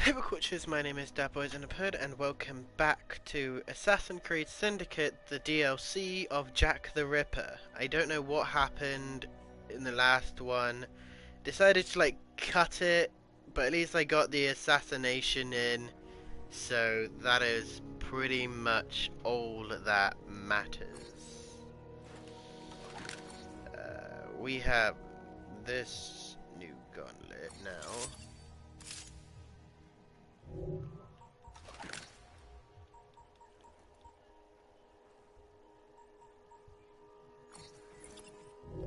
Hey Watchers, my name is Dabboys and and welcome back to Assassin's Creed Syndicate, the DLC of Jack the Ripper. I don't know what happened in the last one. Decided to cut it, but at least I got the assassination in, so that is pretty much all that matters. We have this new gauntlet now.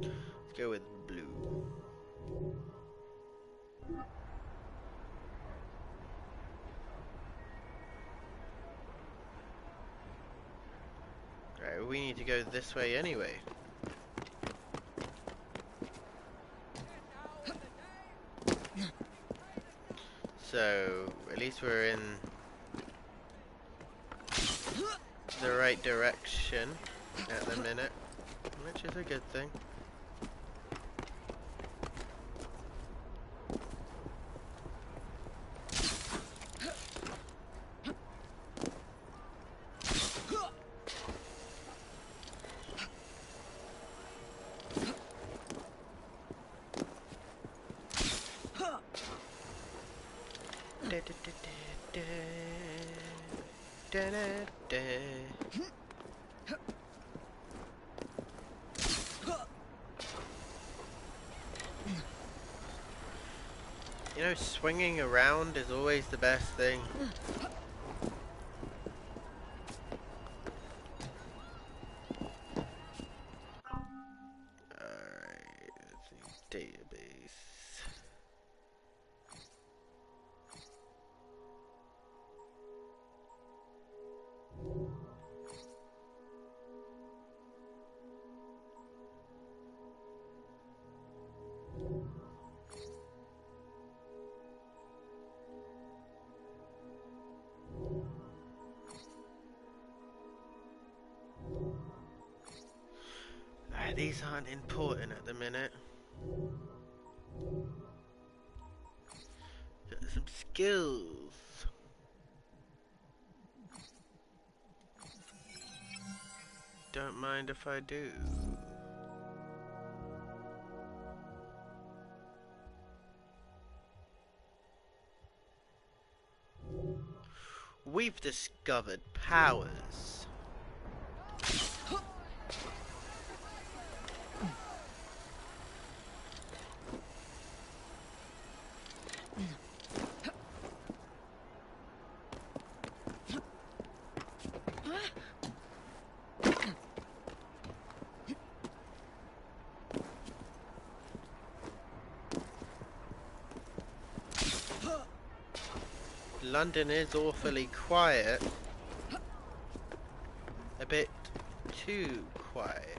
Let's go with blue. Right, we need to go this way anyway. So, at least we're in the right direction at the minute, which is a good thing. You know, swinging around is always the best thing. Alright, let's see, database. These aren't important at the minute. Got some skills. Don't mind if I do. We've discovered powers. London is awfully quiet. A bit too quiet,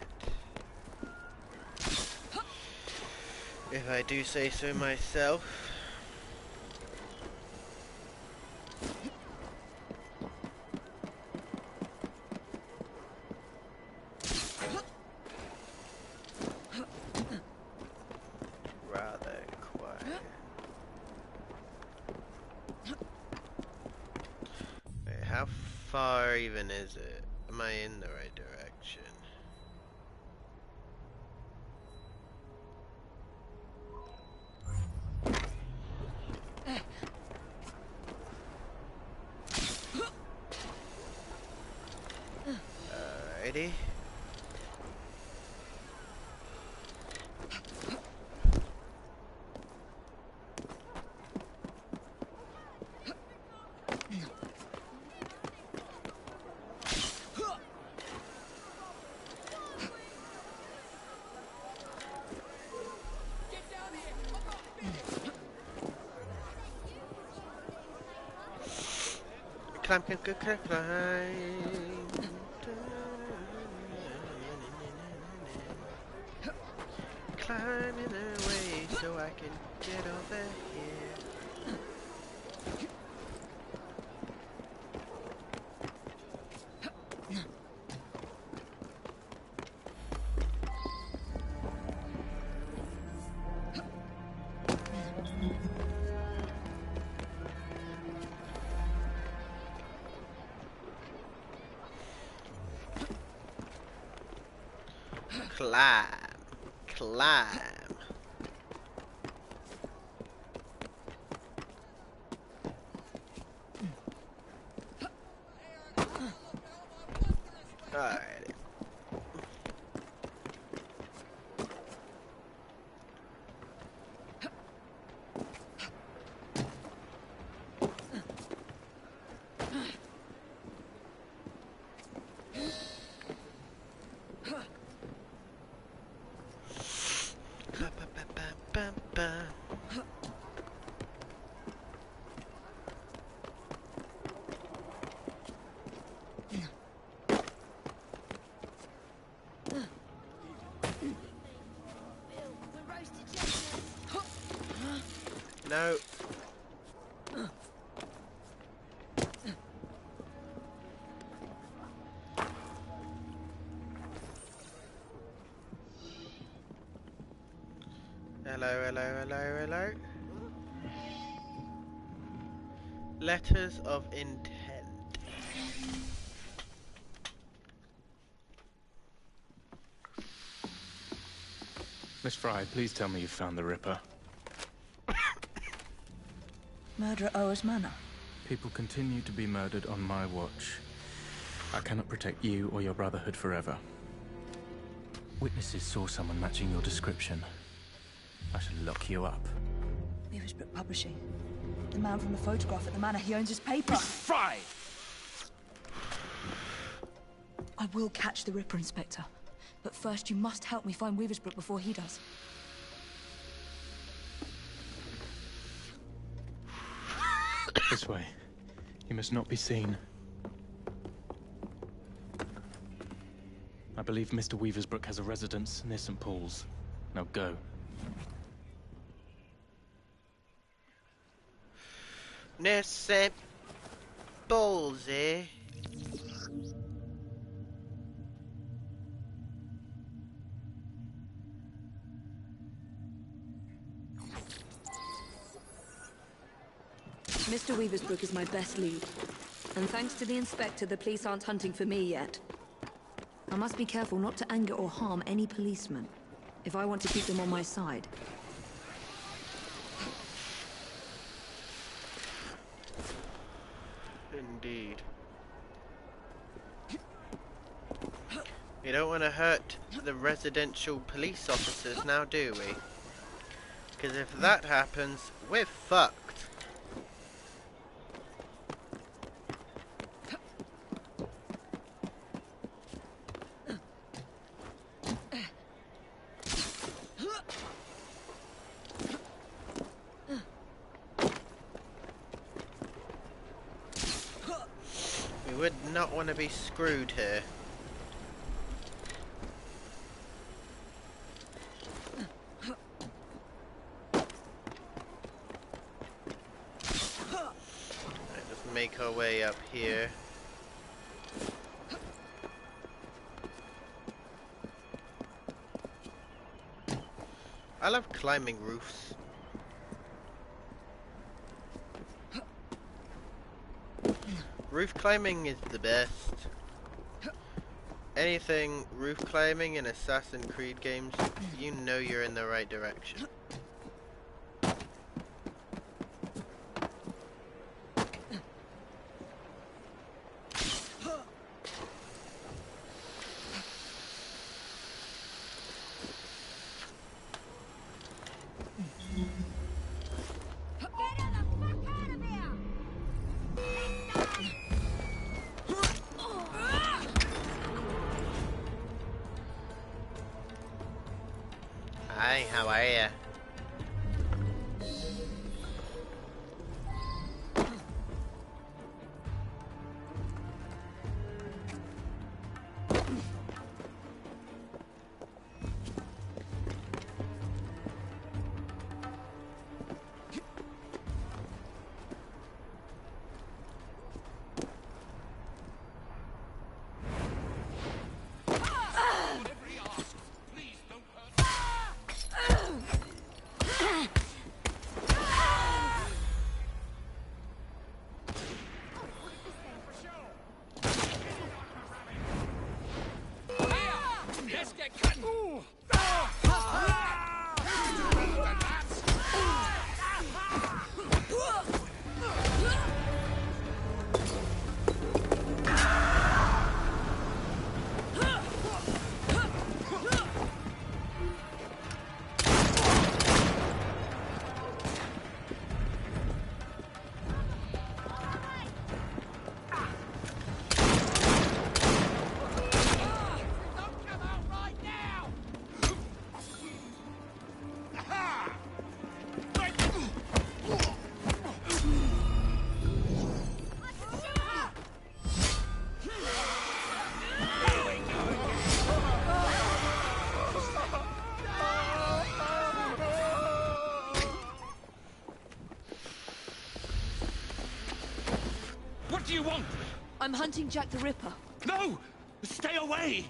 if I do say so myself. Rather quiet. Wait, how far even is it? Am I in the right direction? Alrighty. Climb. Climbing away so I can get over here. Climb. Climb. Alrighty. Ba-ba-ba-ba-ba-ba. No. Hello, hello, hello, hello. Letters of intent. Miss Fry, please tell me you found the Ripper. Murder at Oa's Manor. People continue to be murdered on my watch. I cannot protect you or your Brotherhood forever. Witnesses saw someone matching your description. I shall lock you up. Weaversbrook Publishing. The man from the photograph at the manor, he owns his paper. Fry! I will catch the Ripper, Inspector. But first you must help me find Weaversbrook before he does. This way. You must not be seen. I believe Mr. Weaversbrook has a residence near St. Paul's. Now go. Near St. Paul's, eh? Mr. Weaversbrook is my best lead. And thanks to the Inspector, the police aren't hunting for me yet. I must be careful not to anger or harm any policeman, if I want to keep them on my side. Indeed. We don't want to hurt the residential police officers now, do we? Because if that happens, we're fucked. We would not want to be screwed here. Right, let's make our way up here. I love climbing roofs. Roof climbing is the best. Anything roof climbing in Assassin's Creed games, you know you're in the right direction. Hi, how are ya? What do you want? I'm hunting Jack the Ripper. No! Stay away!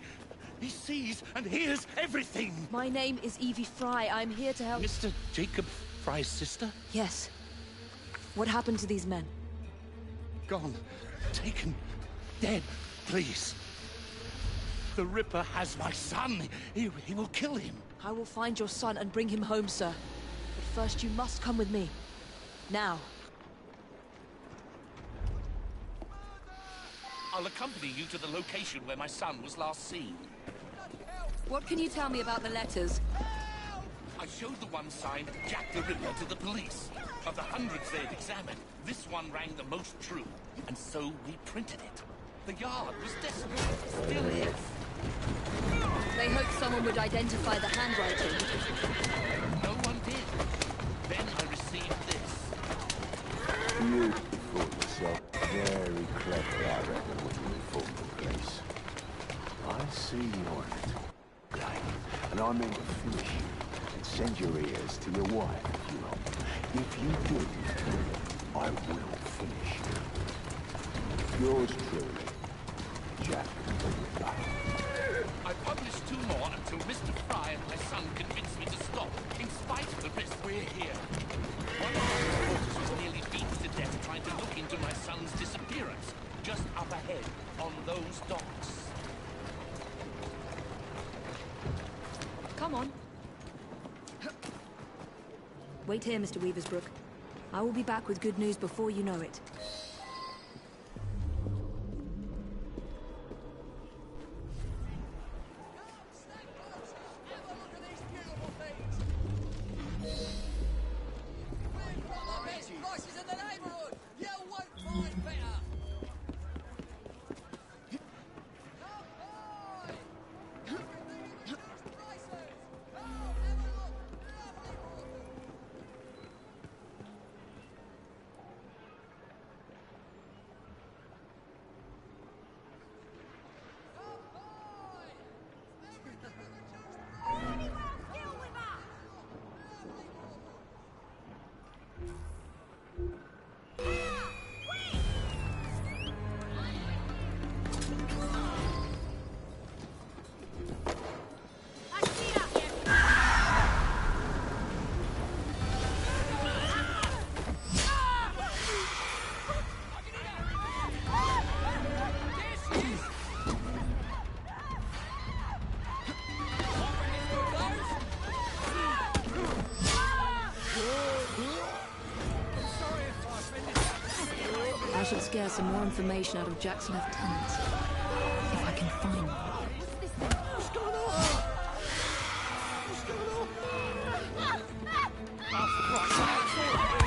He sees and hears everything! My name is Evie Fry. I'm here to help... Mr. Jacob Fry's sister? Yes. What happened to these men? Gone. Taken. Dead. Please. The Ripper has my son. He will kill him. I will find your son and bring him home, sir. But first you must come with me. Now. I'll accompany you to the location where my son was last seen. What can you tell me about the letters? I showed the one signed Jack the Ripper to the police. Of the hundreds they'd examined, this one rang the most true. And so we printed it. The yard was desperate. Still is. They hoped someone would identify the handwriting. No one did. Then I received this. You thought yourself very clever, I reckon, when you informed the police. I see you're in it. Okay. And I mean to finish you and send your ears to your wife if you want. If you do, I will finish you. Yours truly, Jack the Ripper. I published 2 more until Mr. Fry and my son convinced me to stop, in spite of the risk. We're here. One of my reporters was nearly beaten to death trying to look into my son's disappearance, just up ahead, on those docks. Come on. Wait here, Mr. Weaversbrook. I will be back with good news before you know it. I should scare some more information out of Jack's lieutenants. If I can find one. What's going on? What's going on? Oh, for Christ's sake.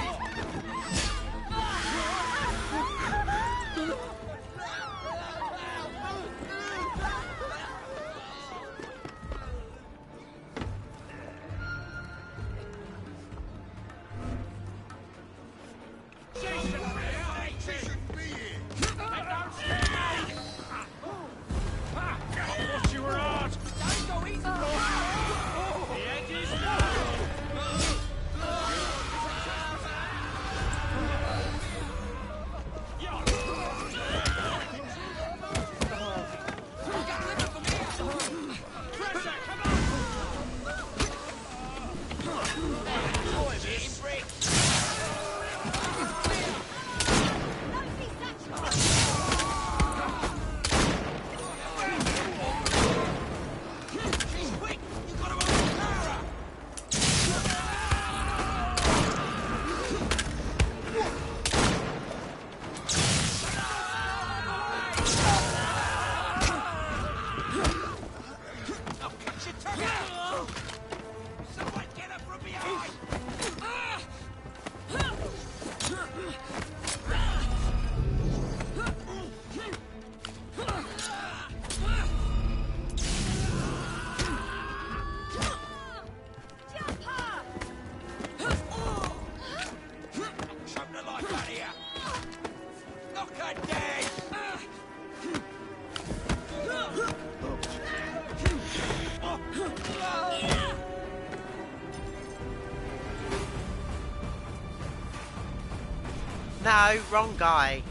No, wrong guy.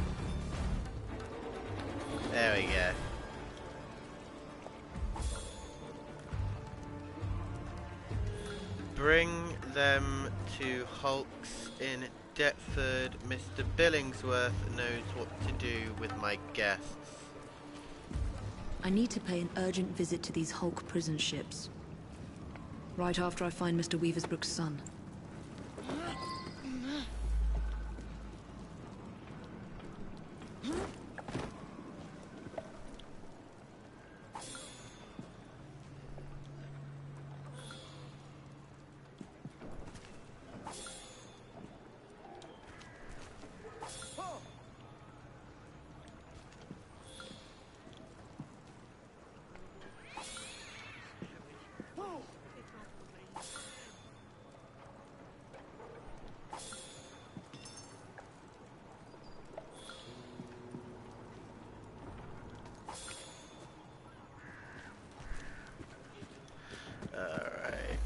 There we go. Bring them to Hulk's in Deptford. Mr. Billingsworth knows what to do with my guests. I need to pay an urgent visit to these Hulk prison ships. Right after I find Mr. Weaversbrook's son. Alright.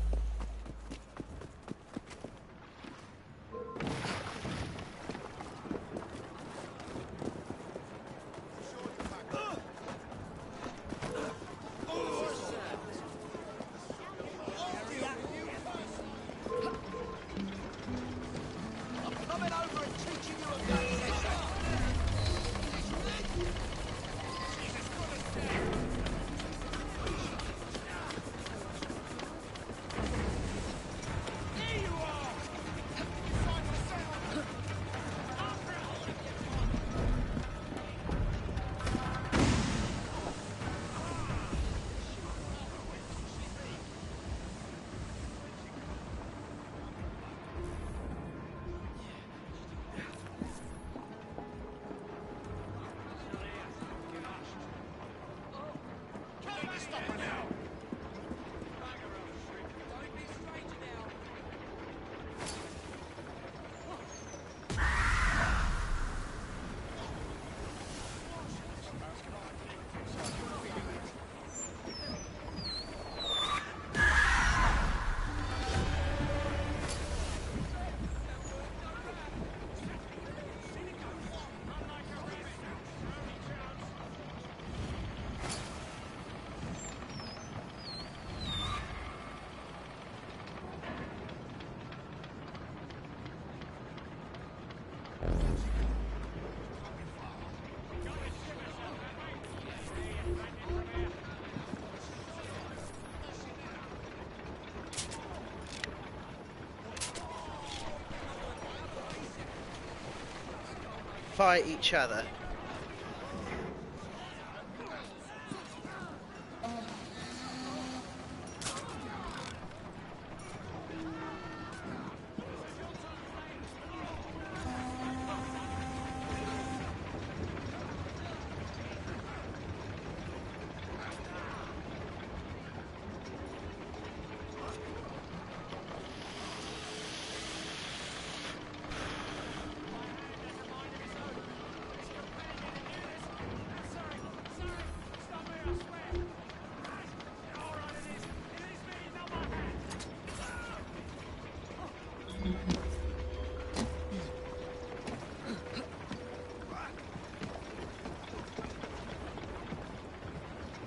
Fight each other.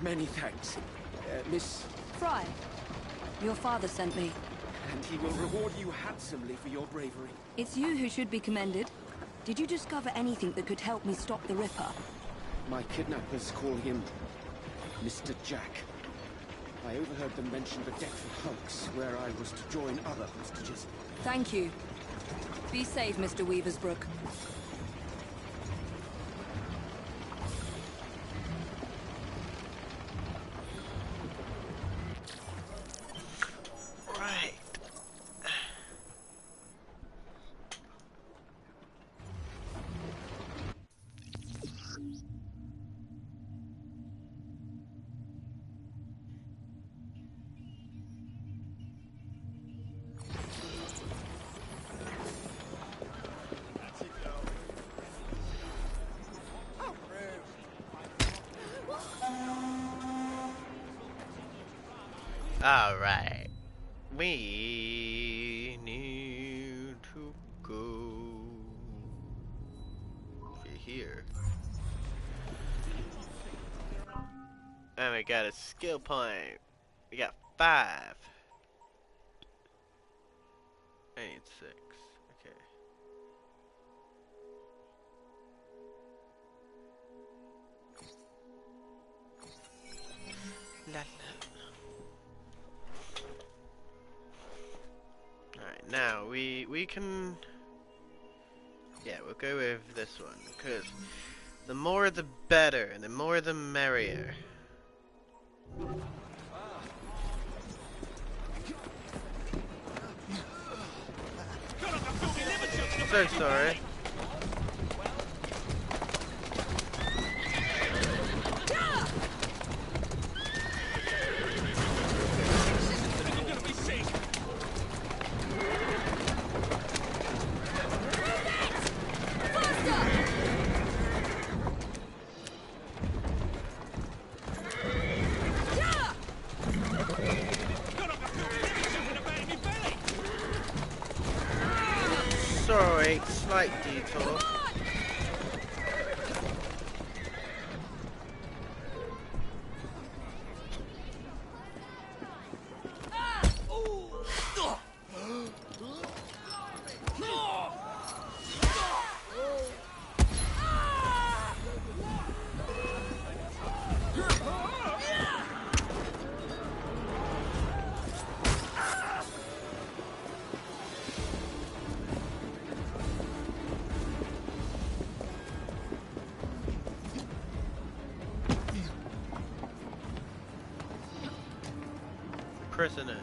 Many thanks, Miss... Fry, your father sent me. And he will reward you handsomely for your bravery. It's you who should be commended. Did you discover anything that could help me stop the Ripper? My kidnappers call him Mr. Jack. I overheard them mention the Deptford Hulks, where I was to join other hostages. Thank you. Be safe, Mr. Weaversbrook. Right. Alright. We need to go. here. And we got a skill point. We got 5. I need 6. Okay. La la. Alright, now we can, yeah, we'll go with this one, because the more the better, and the more the merrier. So sorry. Sorry, slight detour. Prisoners.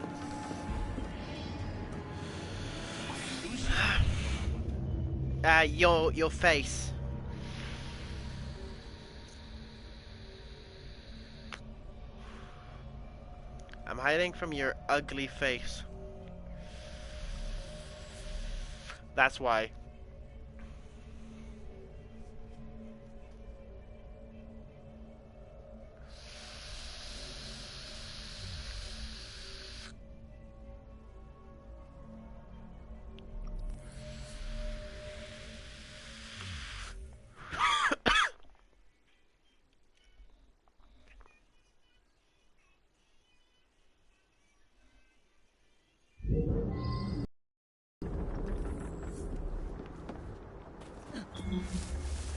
Your face. I'm hiding from your ugly face. That's why.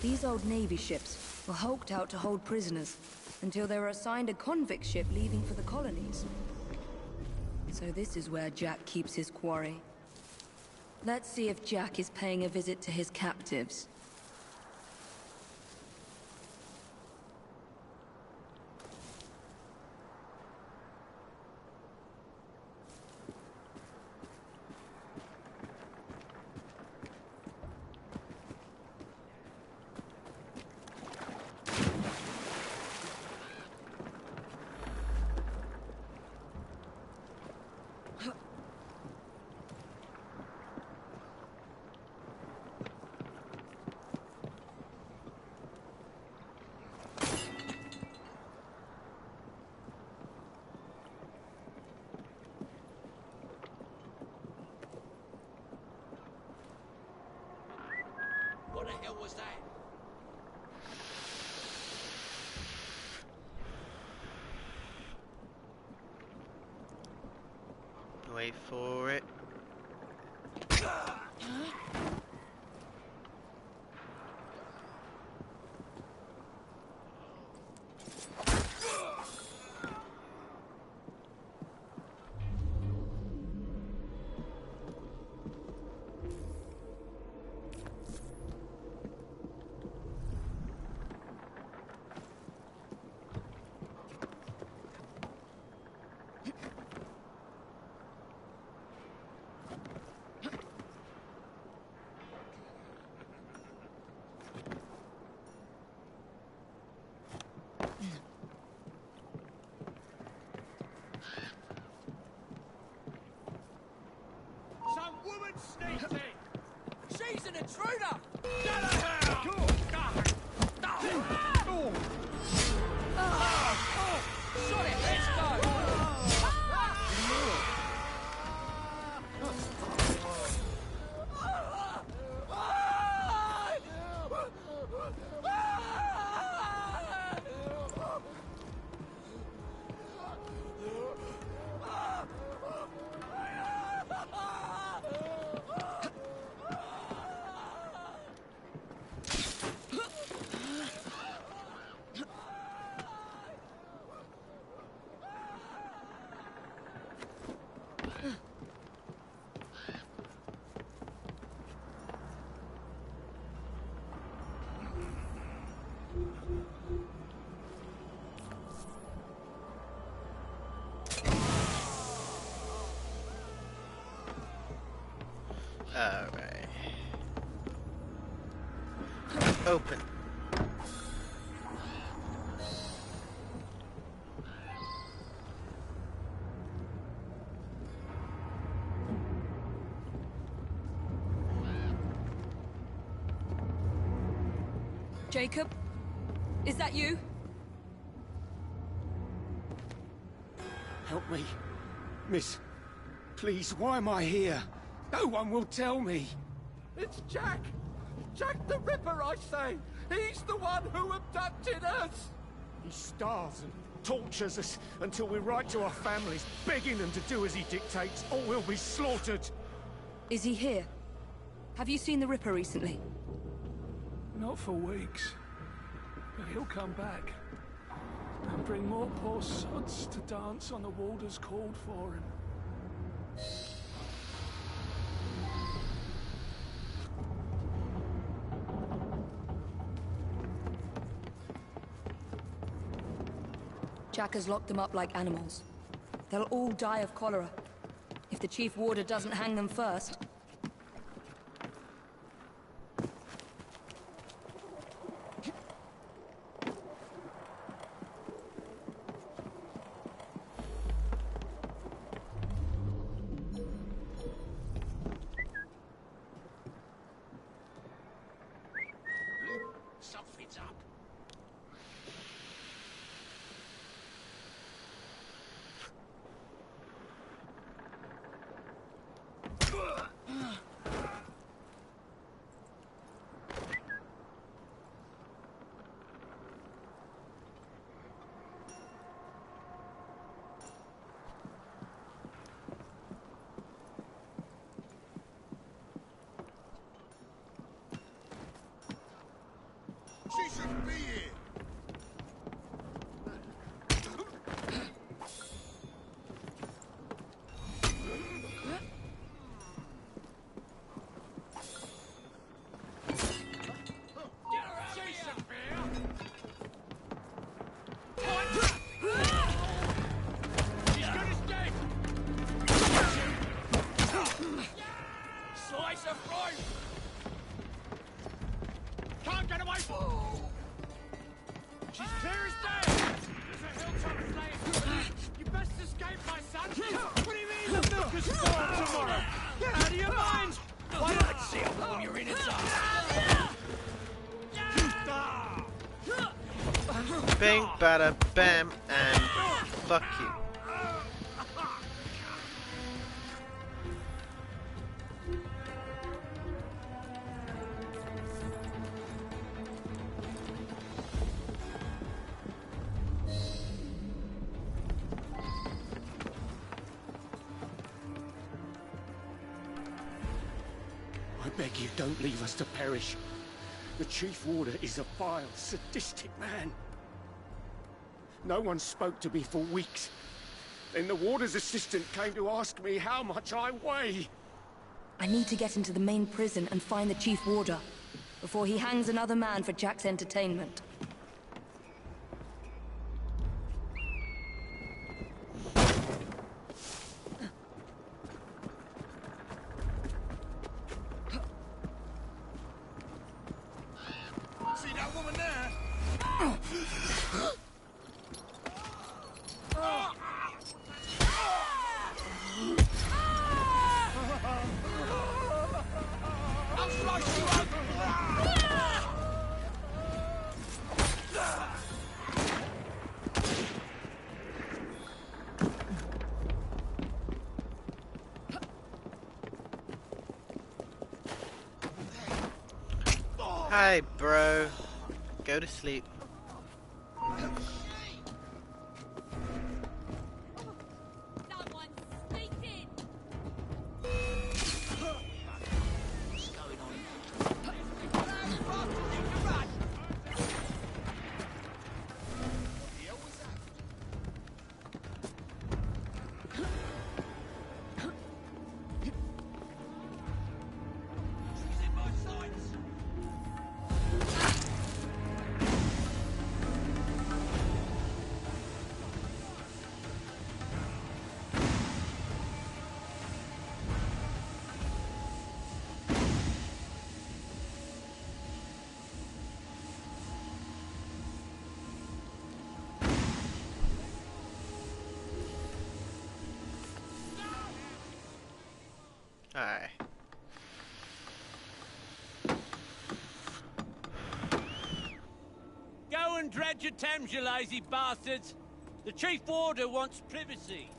These old Navy ships were hulked out to hold prisoners until they were assigned a convict ship leaving for the colonies. So this is where Jack keeps his quarry. Let's see if Jack is paying a visit to his captives. What the hell was that? Wait for it. Alright. Open. Jacob? Is that you? Help me. Miss, please, why am I here? No one will tell me. It's Jack! Jack the Ripper, I say! He's the one who abducted us! He starves and tortures us until we write to our families, begging them to do as he dictates, or we'll be slaughtered. Is he here? Have you seen the Ripper recently? Not for weeks. But he'll come back. And bring more poor sods to dance on the waters called for him. Jack has locked them up like animals. They'll all die of cholera. If the Chief Warder doesn't hang them first. Something's up. She shouldn't be here. Slice of throat! Can't get away! She's clear as day! There's a hilltop flying. You best escape, my son! What do you mean the milk is spoiled tomorrow? Get out of your mind! Why not see how warm your innards are? Bing, bada, bam, and fuck you. I beg you, don't leave us to perish. The Chief Warder is a vile, sadistic man. No one spoke to me for weeks. Then the Warder's assistant came to ask me how much I weigh. I need to get into the main prison and find the Chief Warder before he hangs another man for Jack's entertainment. See that woman there? I'll slice you open! Hi, bro. Go to sleep. Someone speaking! What's going on? tread your Thames, you lazy bastards! The Chief Warder wants privacy.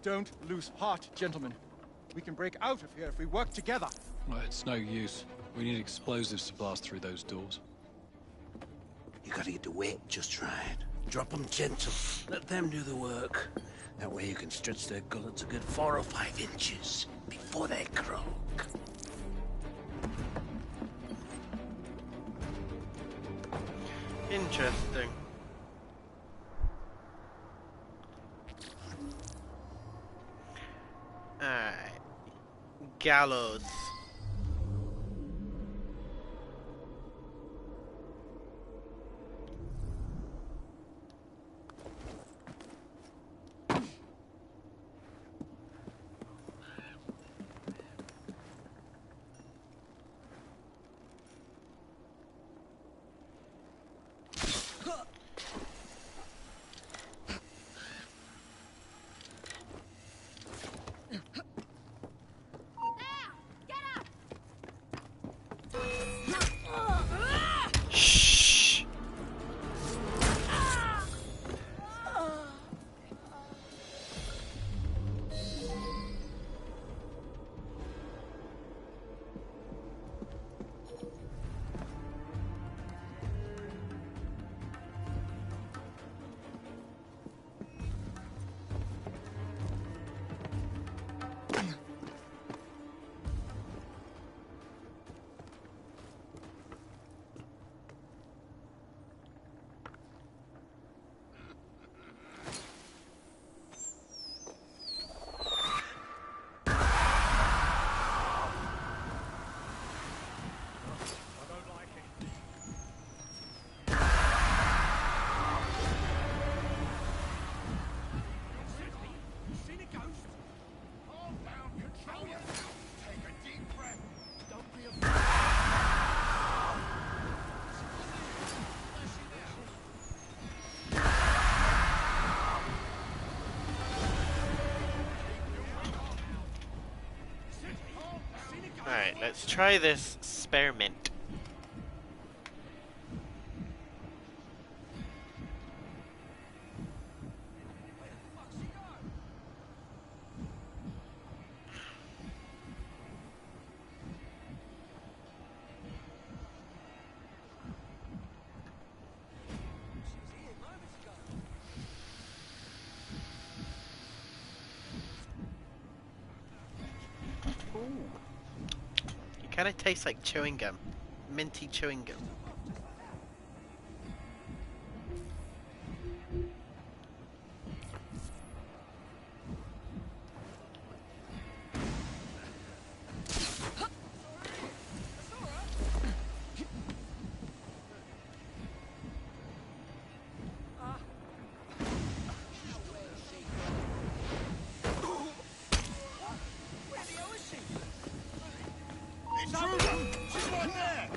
Don't lose heart, gentlemen. We can break out of here if we work together. Well, it's no use. We need explosives to blast through those doors. You gotta get the weight just right. Drop them gentle. Let them do the work. That way you can stretch their gullets a good 4 or 5 inches before they croak. Interesting. Alright. Gallows. Shh. Alright, let's try this experiment. Kind of tastes like chewing gum, minty chewing gum. She's right there!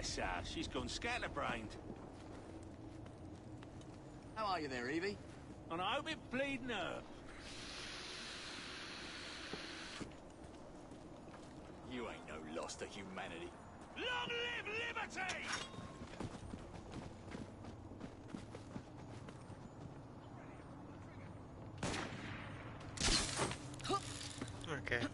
Bless her, she's gone scatterbrained. How are you there, Evie? And I hope it bleeding her. You ain't no loss to humanity. Long live liberty! Okay.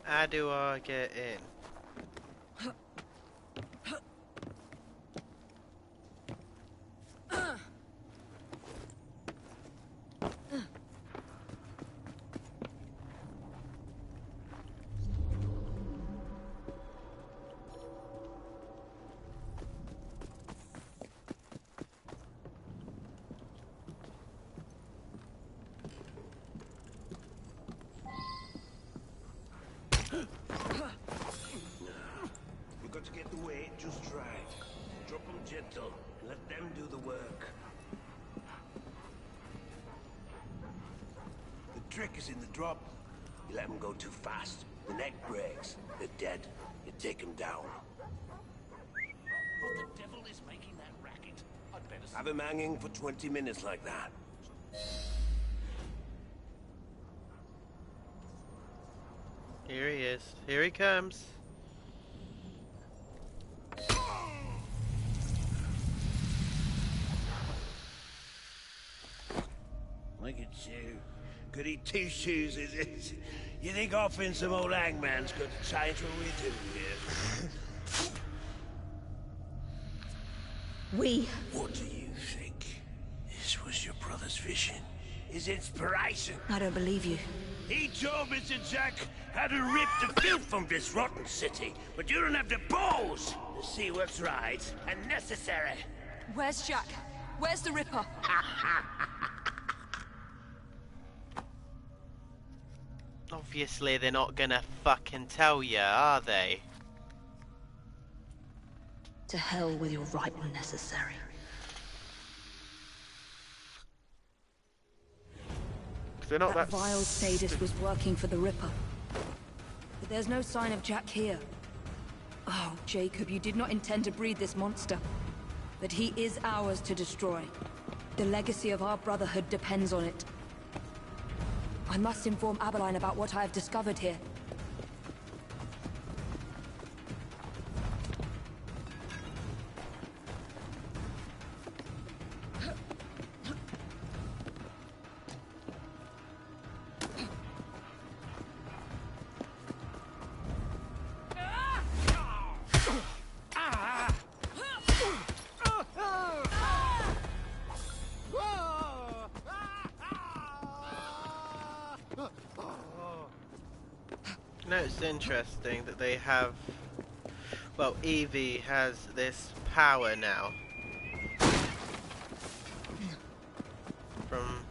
How do I get in? We've got to get the weight just right. Drop them gentle. Let them do the work. The trick is in the drop. You let them go too fast. The neck breaks. They're dead. You take them down. What the devil is making that racket? I'd better Have him hanging for 20 minutes like that. Here he is. Here he comes. Look at you. Could eat two shoes, is it? You think offering some old hangman's going to change what we do here? We... What do you think? This was your brother's vision? His inspiration? I don't believe you. He told Mr. Jack how to rip the filth from this rotten city, but you don't have the balls to see what's right and necessary. Where's Jack? Where's the Ripper? Obviously they're not gonna fucking tell ya, are they? To hell with your right and necessary. They're not That vile sadist was working for the Ripper. But there's no sign of Jack here. Oh, Jacob, you did not intend to breed this monster. But he is ours to destroy. The legacy of our brotherhood depends on it. I must inform Abeline about what I have discovered here. No, it's interesting that they have... Well, Evie has this power now. From...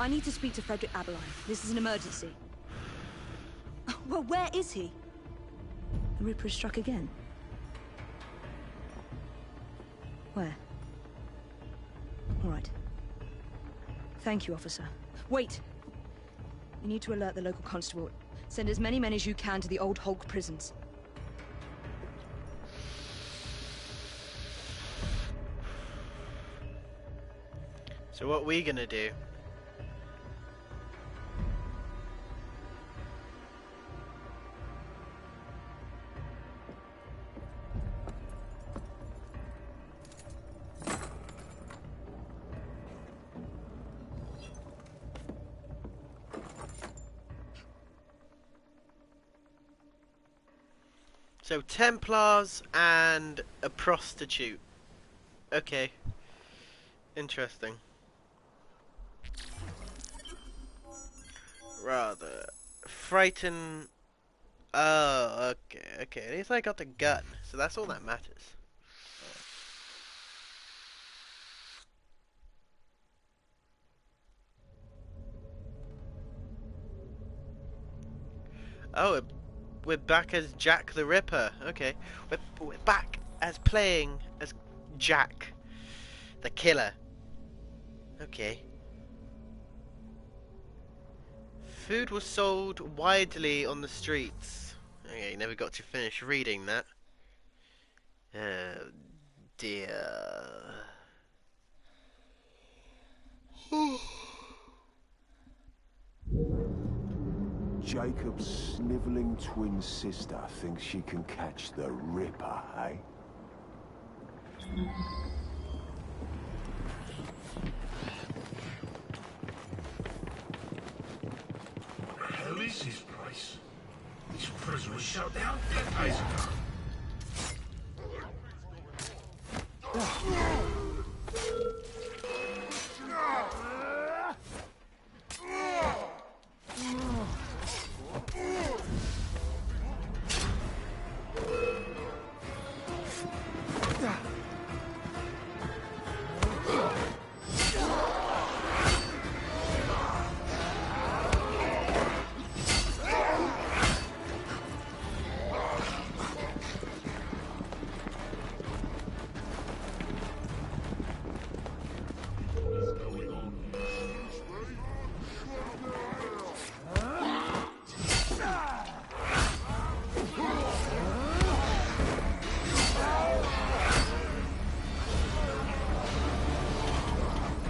I need to speak to Frederick Abeline. This is an emergency. Well, where is he? The Ripper has struck again. Where? All right. Thank you, officer. Wait! You need to alert the local constable. Send as many men as you can to the old Hulk prisons. So what we gonna do? So Templars and a prostitute. Okay. Interesting. Rather frighten. Oh, okay, okay. At least I got the gun, so that's all that matters. Oh, we're back as Jack the Ripper. Okay, we're back as playing as Jack the Killer. Okay. Food was sold widely on the streets. Okay, never got to finish reading that. Oh dear. Jacob's snivelling twin sister thinks she can catch the Ripper, eh? What the hell is this place? This prison was shut down decades ago.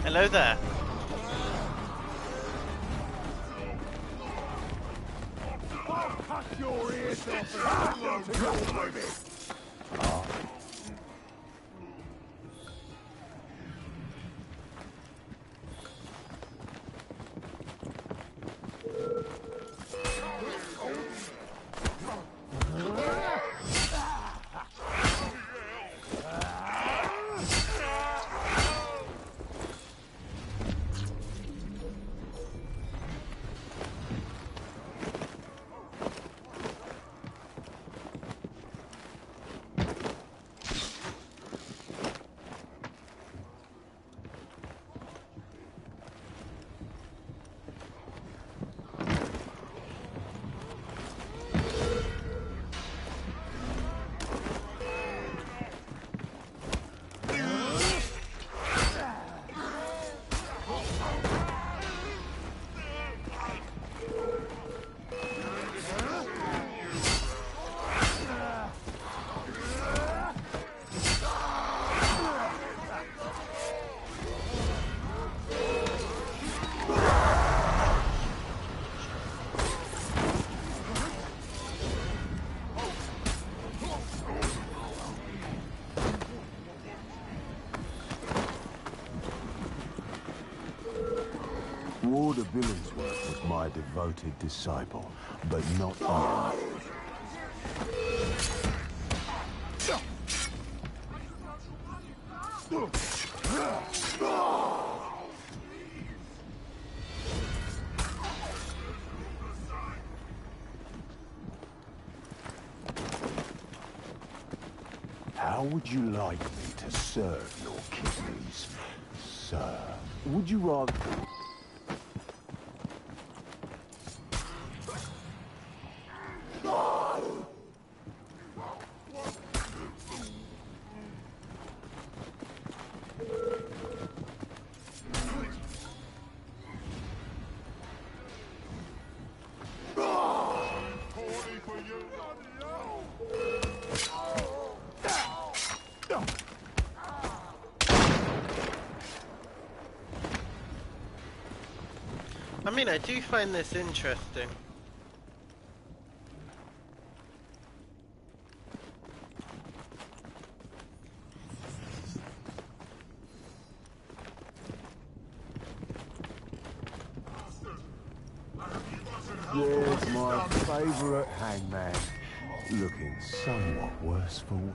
Hello there. I'll cut your ears off. Warder Billingsworth was my devoted disciple, but not you. How would you like me to serve your kidneys, sir? Would you rather... I mean, I do find this interesting. There's my favourite hangman, looking somewhat worse for...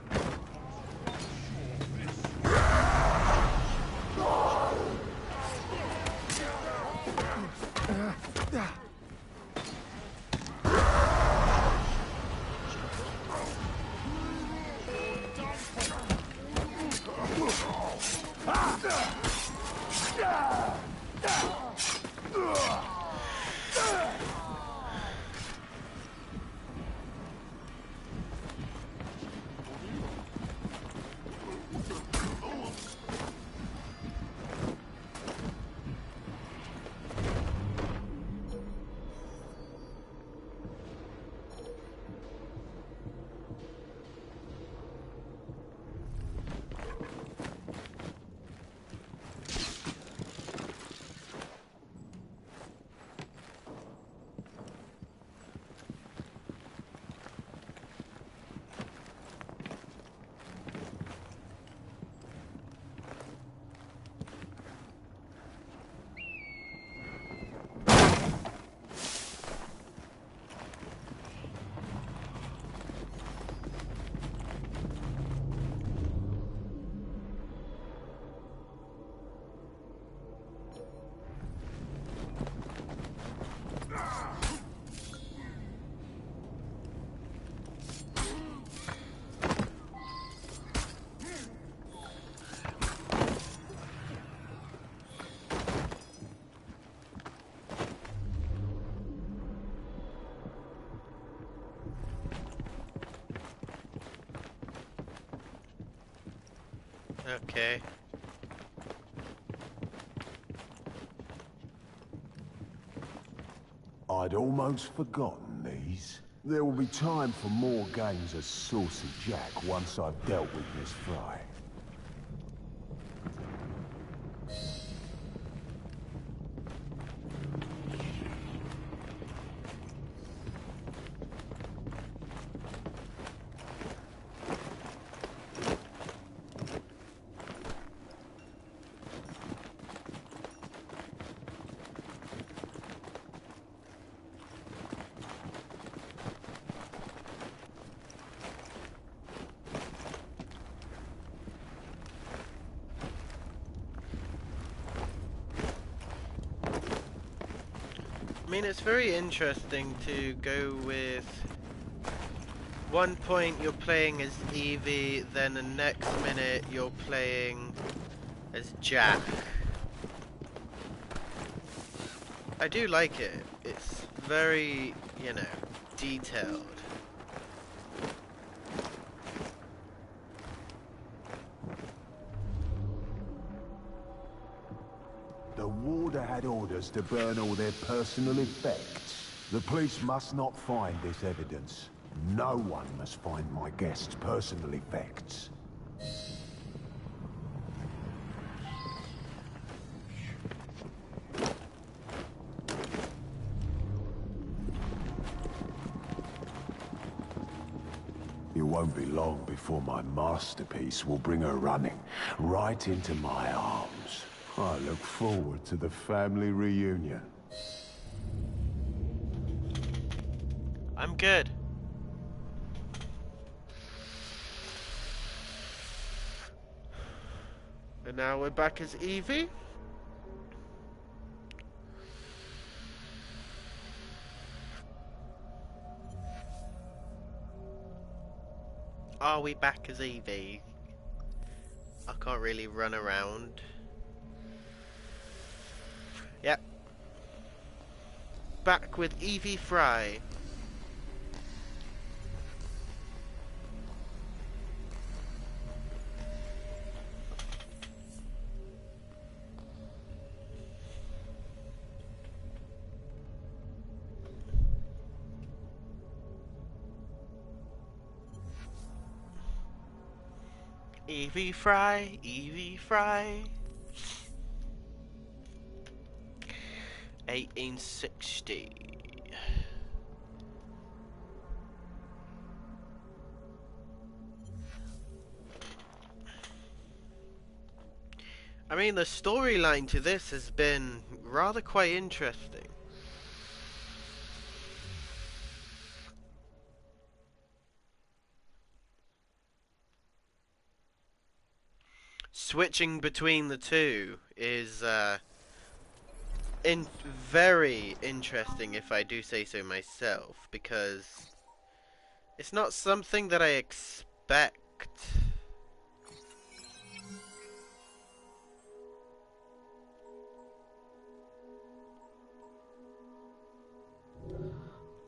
Okay. I'd almost forgotten these. There will be time for more games as Saucy Jack once I've dealt with Miss Fry. I mean, it's very interesting to go with one point you're playing as Evie, then the next minute you're playing as Jack. I do like it. It's very, you know, detailed. The warder had orders to burn all their personal effects. The police must not find this evidence. No one must find my guest's personal effects. It won't be long before my masterpiece will bring her running right into my arms. I look forward to the family reunion. I'm good. And now we're back as Evie. Are we back as Evie? I can't really run around. Yep. Back with Evie Fry. Evie Fry, Evie Fry. 1860. I mean, the storyline to this has been rather quite interesting. Switching between the two is very interesting, if I do say so myself, because it's not something that I expect.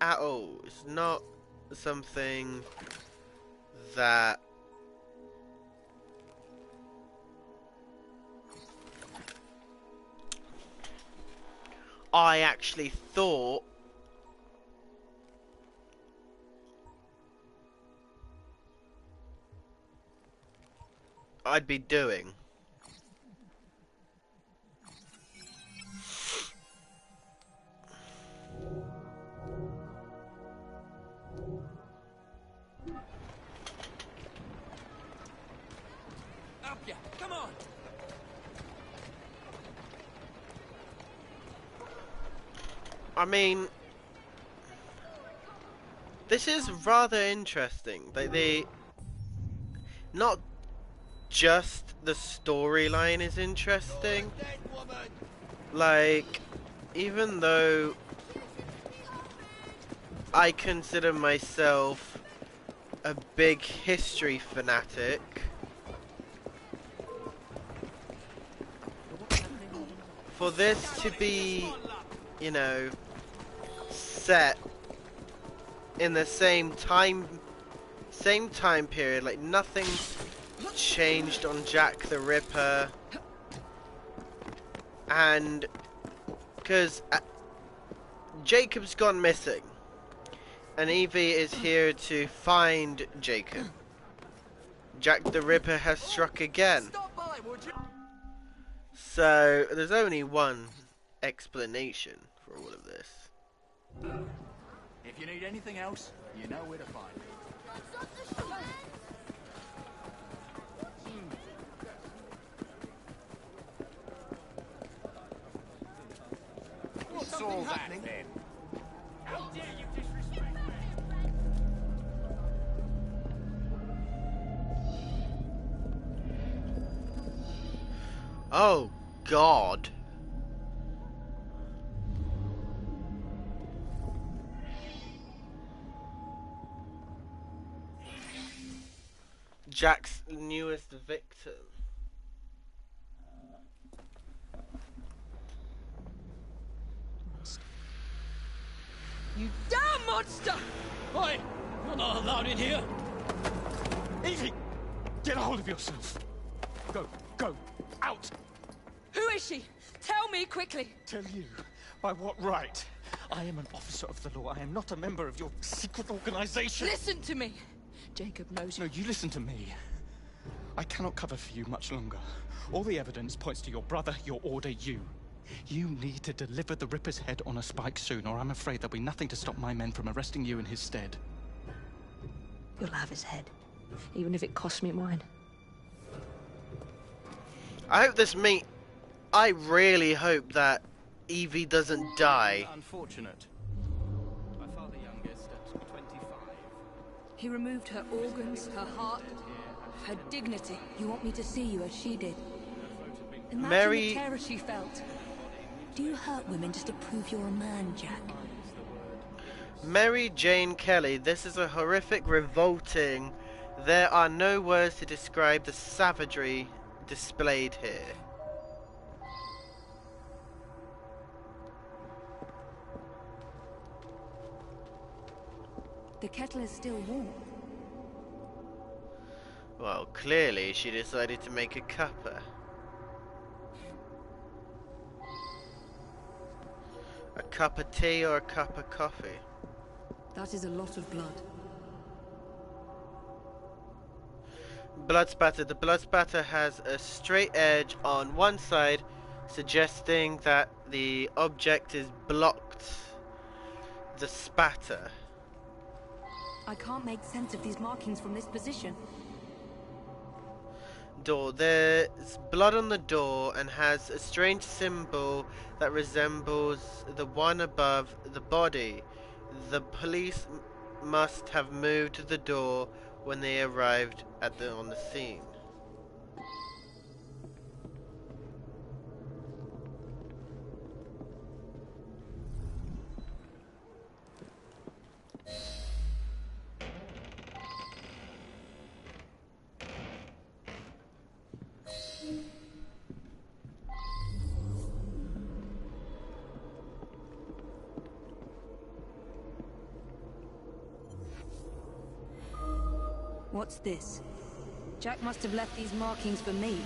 At all. It's not something that I actually thought I'd be doing. Up ya! Come on! I mean, this is rather interesting. They not just the storyline is interesting. Like, even though I consider myself a big history fanatic, for this to be, you know, set in the same time period, like nothing changed on Jack the Ripper, and because Jacob's gone missing, and Evie is here to find Jacob. Jack the Ripper has struck again. So there's only one explanation for all of this. If you need anything else, you know where to find me. What's all that then? How dare you disrespect me? Oh God. Jack's newest victim. You damn monster! Oi! You're not allowed in here! Evie! Get a hold of yourself! Go! Out! Who is she? Tell me quickly! Tell you? By what right? I am an officer of the law. I am not a member of your secret organization! Listen to me! Jacob knows you. No, you listen to me. I cannot cover for you much longer. All the evidence points to your brother, your order, you. You need to deliver the Ripper's head on a spike soon, or I'm afraid there'll be nothing to stop my men from arresting you in his stead. You'll have his head, even if it costs me mine. I hope I really hope that Evie doesn't die. Unfortunate. My father youngest at 25. He removed her organs, her heart, her dignity. You want me to see you as she did? Imagine Mary- the terror she felt. Do you hurt women just to prove you're a man, Jack? Mary Jane Kelly, this is a horrific, revolting. There are no words to describe the savagery displayed here. The kettle is still warm. Well, clearly she decided to make a cuppa. A cup of tea or a cup of coffee? That is a lot of blood. Blood spatter. The blood spatter has a straight edge on one side, suggesting that the object is blocked the spatter. I can't make sense of these markings from this position. Door. There's blood on the door and has a strange symbol that resembles the one above the body. The police must have moved the door when they arrived on the scene. What's this? Jack must have left these markings for me.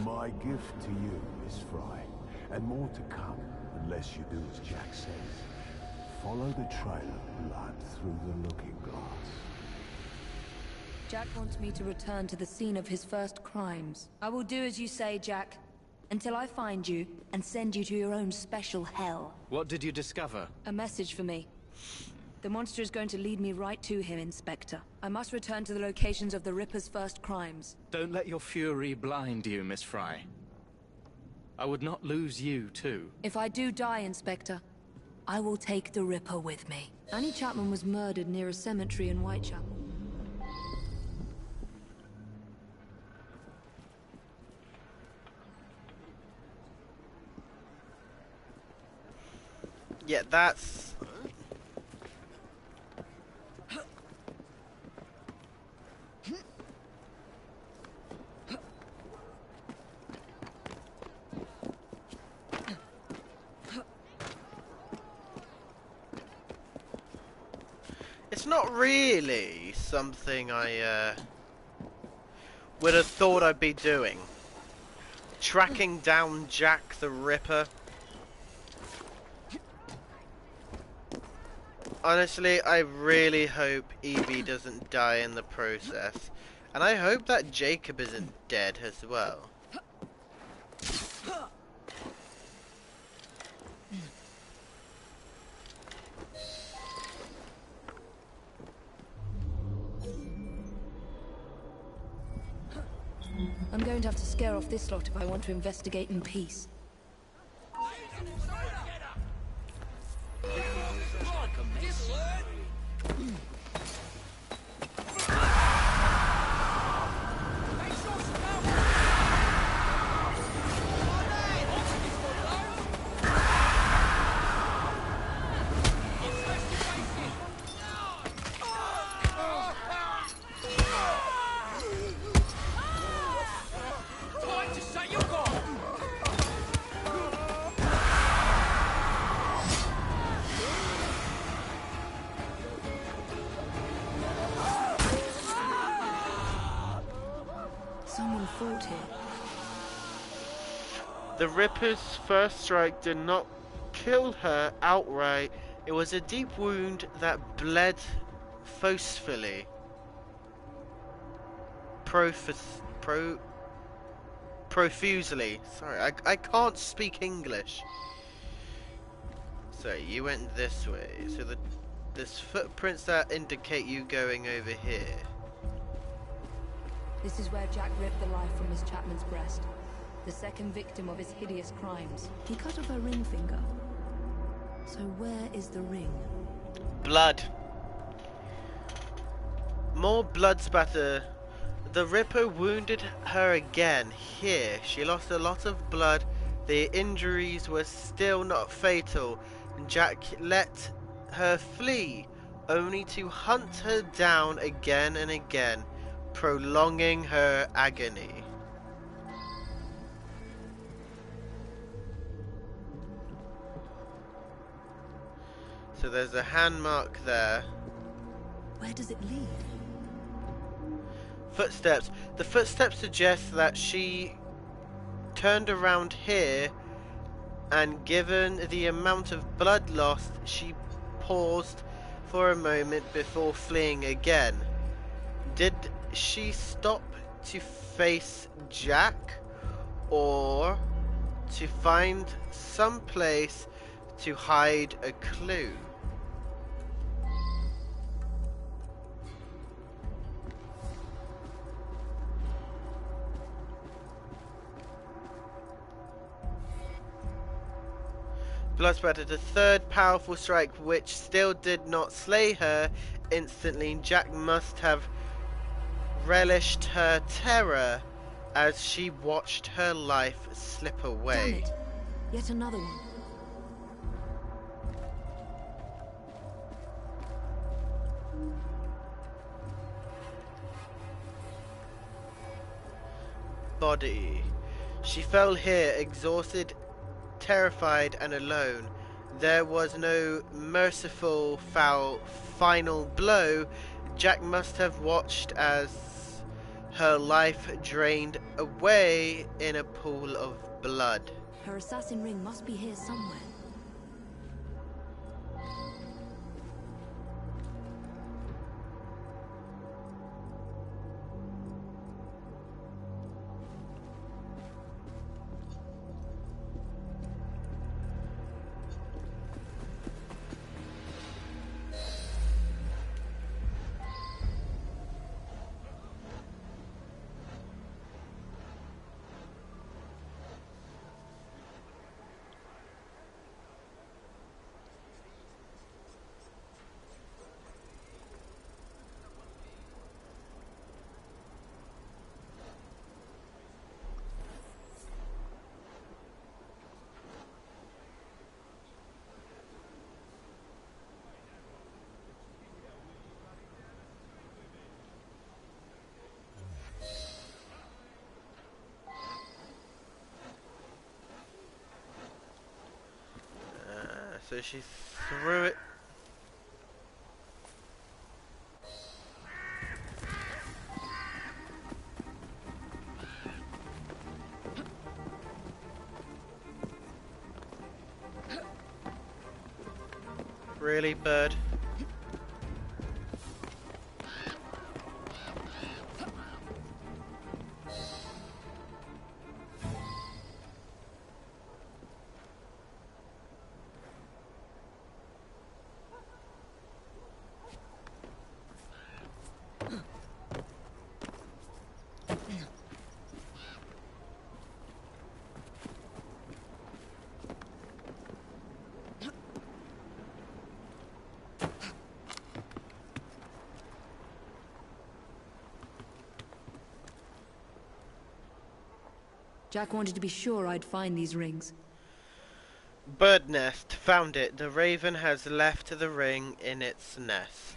My gift to you, Miss Fry, and more to come, unless you do as Jack says. Follow the trail of blood through the looking glass. Jack wants me to return to the scene of his first crimes. I will do as you say, Jack, until I find you and send you to your own special hell. What did you discover? A message for me. The monster is going to lead me right to him, Inspector. I must return to the locations of the Ripper's first crimes. Don't let your fury blind you, Miss Fry. I would not lose you, too. If I do die, Inspector, I will take the Ripper with me. Annie Chapman was murdered near a cemetery in Whitechapel. Yeah, that's... It's not really something I would have thought I'd be doing. Tracking down Jack the Ripper. Honestly, I really hope Evie doesn't die in the process. And I hope that Jacob isn't dead as well. I'm going to have to scare off this lot if I want to investigate in peace. Someone fought here. The Ripper's first strike did not kill her outright. It was a deep wound that bled forcefully. Profusely. Sorry, I can't speak English. So you went this way. So there's footprints that indicate you going over here. This is where Jack ripped the life from Miss Chapman's breast. The second victim of his hideous crimes. He cut off her ring finger. So where is the ring? Blood. More blood spatter. The Ripper wounded her again. Here, she lost a lot of blood. The injuries were still not fatal. Jack let her flee, only to hunt her down again and again, prolonging her agony. So there's a hand mark there. Where does it lead? Footsteps. The footsteps suggest that she turned around here, and given the amount of blood lost, she paused for a moment before fleeing again. Did she stop to face Jack, or to find some place to hide a clue? Blood spatter, the third powerful strike, which still did not slay her instantly. Jack must have relished her terror as she watched her life slip away. Damn it. Yet another one. Body. She fell here, exhausted, terrified and alone. There was no merciful final blow. Jack must have watched as her life drained away in a pool of blood. Her assassin ring must be here somewhere. So she threw it. Really, Bird? Jack wanted to be sure I'd find these rings. Bird nest. Found it. The raven has left the ring in its nest.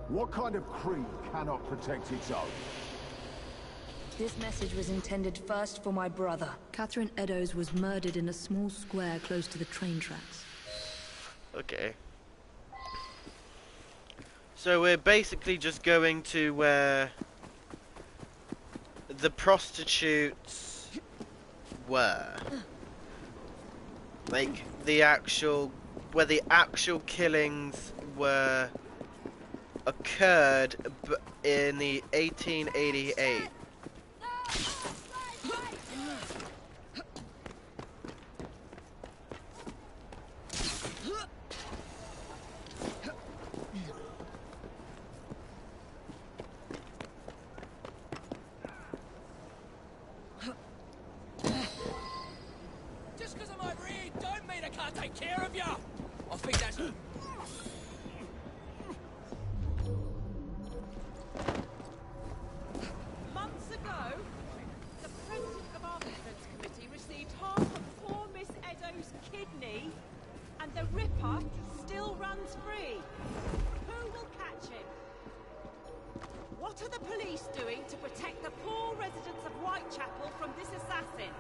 What kind of creed cannot protect its own? This message was intended first for my brother. Catherine Eddowes was murdered in a small square close to the train tracks. Okay. So we're basically just going to where the prostitutes were. Like, where the actual killings were occurred in the 1888. Just because I'm over here don't mean I can't take care of you. I think that's... Months ago, the President of our Veterans Committee received half of poor Miss Eddowes' kidney, and the Ripper still runs free. Who will catch him? What are the police doing to protect the poor residents of Whitechapel from this assassin?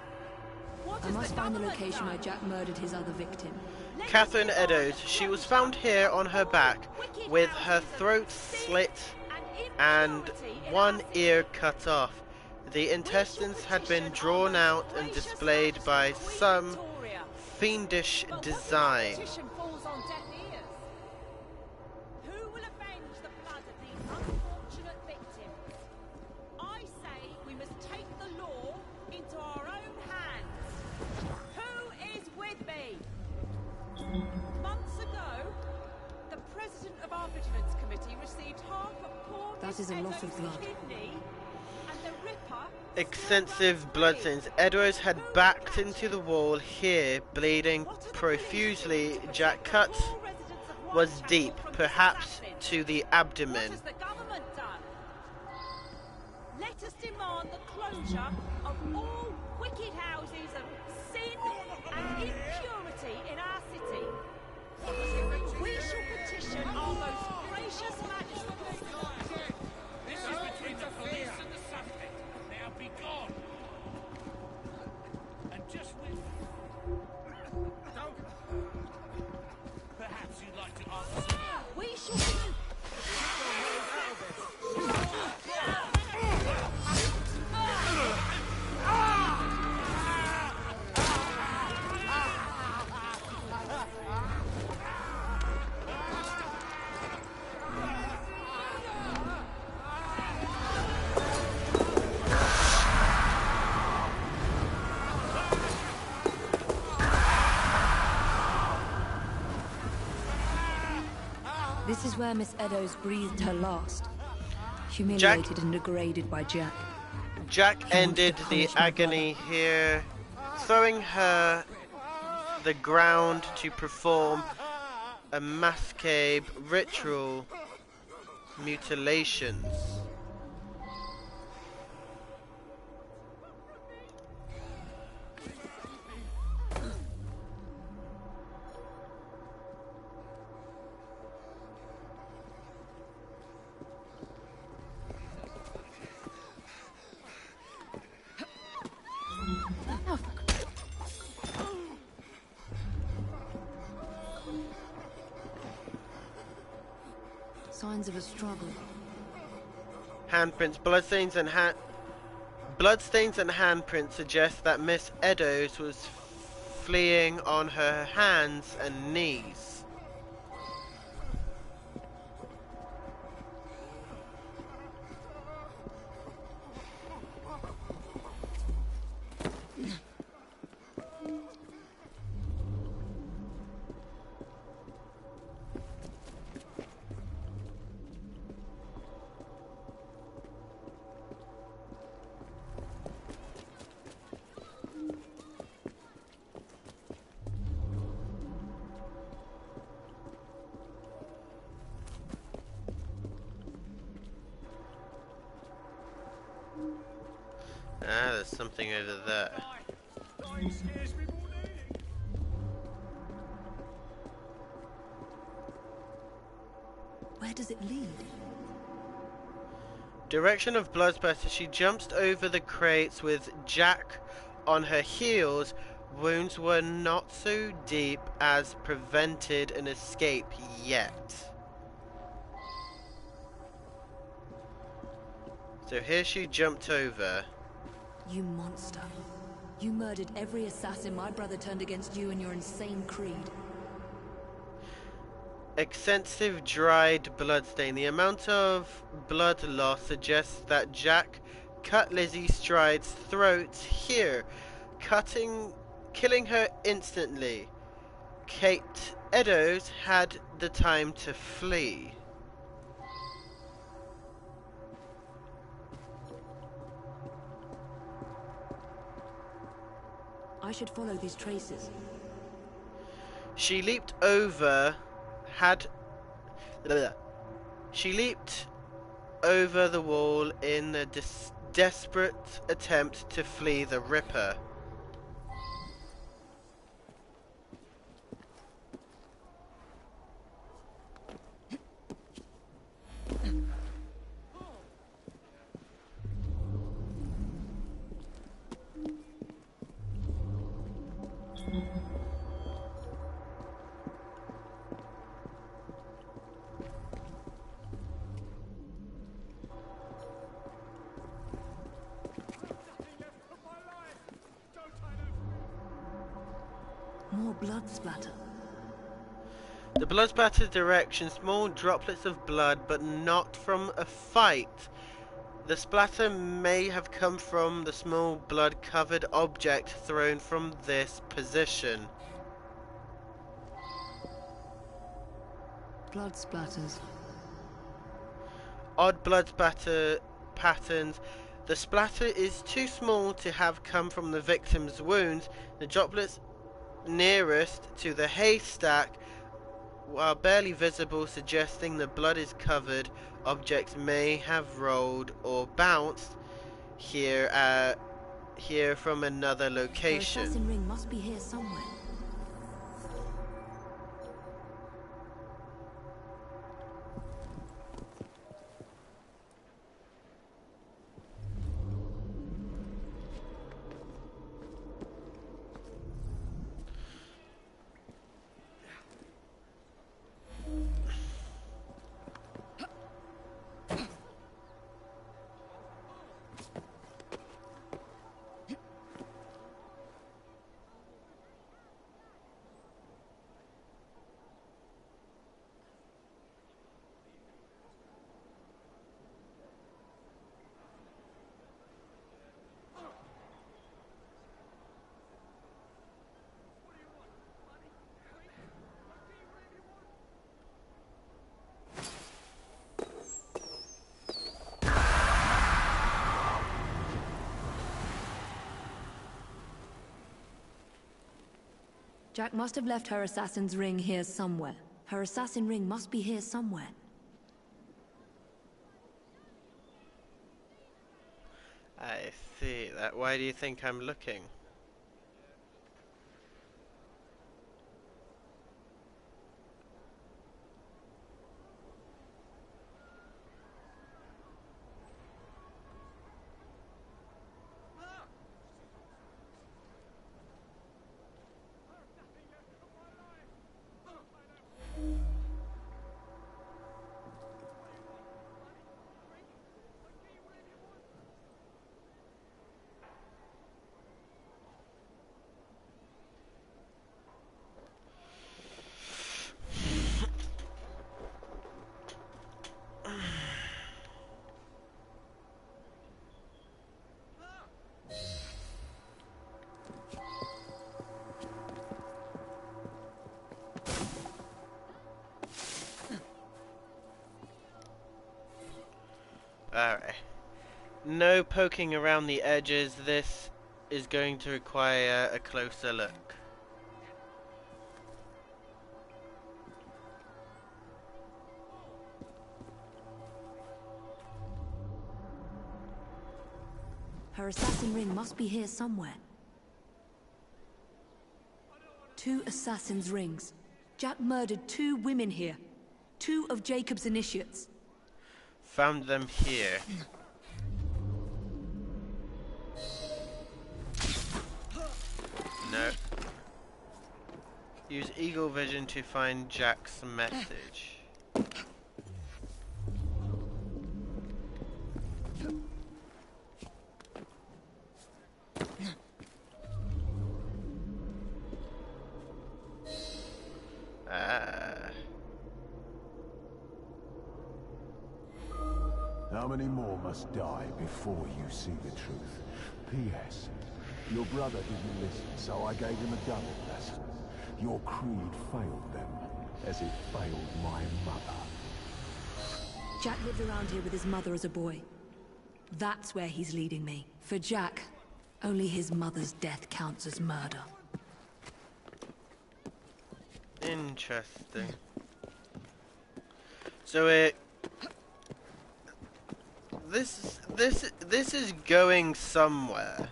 What I has must the find the government location where done? Jack murdered his other victim. Catherine Eddowes. She was found here on her back with her throat slit and one ear cut off. The intestines had been drawn out and displayed by some fiendish design. Petition falls on deaf ears. Who will avenge the blood of these unfortunate victims? I say we must take the law into our own hands. Who is with me? Months ago, the President of our Vigilance Committee received half of poor That Miss is a lot of Eddowes' blood. kidney, and the Ripper Extensive blood stains. Eddowes had backed into the wall here, bleeding profusely. Jack cut was deep, perhaps to the abdomen. has the government done? Let us demand the closure of all wicked houses of sin and impurity in our city. We shall petition our most gracious magistrates. This is between the police and the suspect. Now be gone. And just with... Don't... Perhaps you'd like to answer... We shall... This is where Miss Eddowes breathed her last. Humiliated and degraded by Jack. Jack He wanted ended to the punish my agony here, throwing her the ground to perform a macabre ritual mutilations. Signs of a struggle. Handprints, bloodstains and handprints suggest that Miss Eddowes was fleeing on her hands and knees. Ah, there's something over there. Where does it lead? Direction of blood spatter. She jumps over the crates with Jack on her heels. Wounds were not so deep as prevented an escape yet. So here she jumped over. You monster. You murdered every assassin my brother turned against you and your insane creed. Extensive dried bloodstain. The amount of blood loss suggests that Jack cut Lizzie Stride's throat here, killing her instantly. Kate Eddowes had the time to flee. I should follow these traces. She leaped over She leaped over the wall in a desperate attempt to flee the Ripper. More blood splatter. The blood splatter direction, small droplets of blood, but not from a fight. The splatter may have come from the small blood-covered object thrown from this position. Blood splatters. Odd blood splatter patterns. The splatter is too small to have come from the victim's wounds. The droplets nearest to the haystack are barely visible, suggesting the blood is covered. Objects may have rolled or bounced here from another The location. assassin ring must be here somewhere. Jack must have left her assassin's ring here somewhere. Her assassin ring must be here somewhere. I see that. Why do you think I'm looking? No poking around the edges. This is going to require a closer look. Her assassin ring must be here somewhere. 2 assassin's rings. Jack murdered 2 women here. 2 of Jacob's initiates. Found them here. No. Use Eagle Vision to find Jack's message. How many more must die before you see the truth? P.S. Your brother didn't listen, so I gave him a double lesson. Your creed failed them, as it failed my mother. Jack lived around here with his mother as a boy. That's where he's leading me. For Jack, only his mother's death counts as murder. Interesting. So this is going somewhere.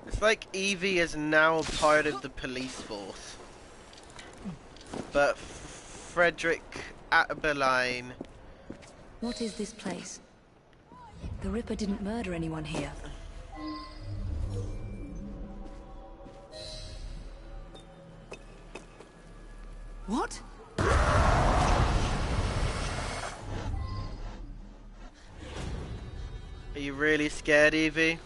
It's like Evie is now part of the police force, but Frederick Atterbeline. What is this place? The Ripper didn't murder anyone here. What? Are you really scared, Evie?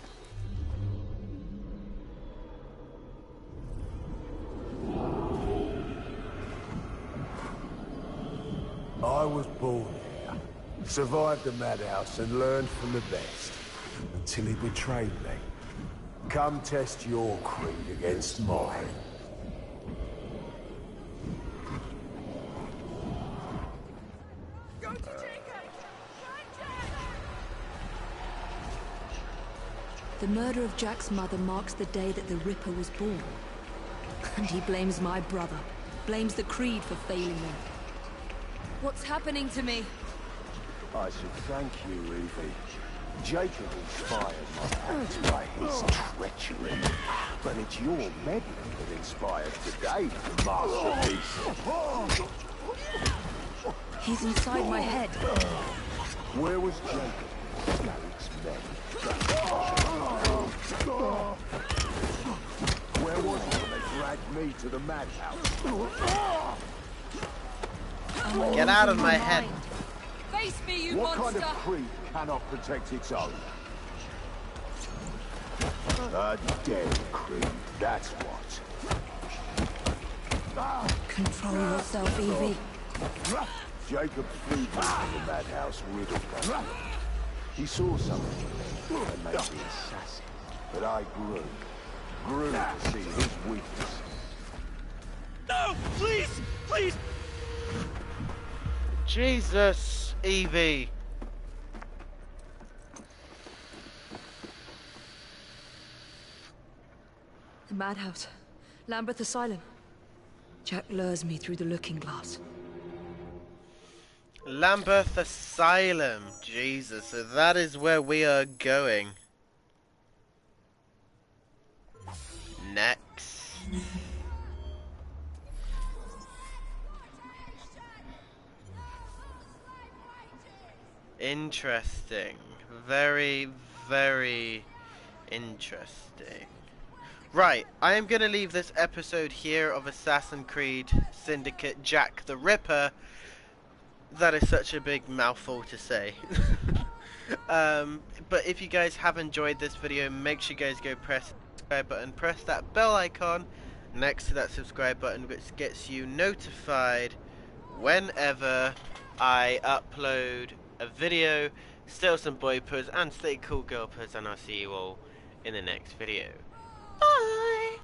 I was born here, survived the madhouse and learned from the best, until he betrayed me. Come test your creed against mine. The murder of Jack's mother marks the day that the Ripper was born. And he blames my brother. Blames the Creed for failing them. What's happening to me? I should thank you, Evie. Jacob inspired my parents by his treachery. But it's your meddling that inspired today, masterpiece. He's inside my head. Where was Jacob? Garrick's men. Where was he when they dragged me to the madhouse? Get out of my head. Face me, you what monster! Kind of creed cannot protect its own? A dead creed, that's what. Control yourself, Evie. Jacob flew me to the madhouse riddled them. He saw something in me and made me assassin. But I grew to see his weakness. No! Please! Please! Jesus, Evie. The madhouse. Lambeth Asylum. Jack lures me through the looking glass. Lambeth Asylum. Jesus, so that is where we are going. Next. Interesting. Very, very interesting. Right, I am going to leave this episode here of Assassin's Creed Syndicate Jack the Ripper. That is such a big mouthful to say. But if you guys have enjoyed this video, make sure you guys go press the subscribe button, press that bell icon next to that subscribe button, which gets you notified whenever I upload a video. Still some boy puds and stay cool girl puds, and I'll see you all in the next video. Bye!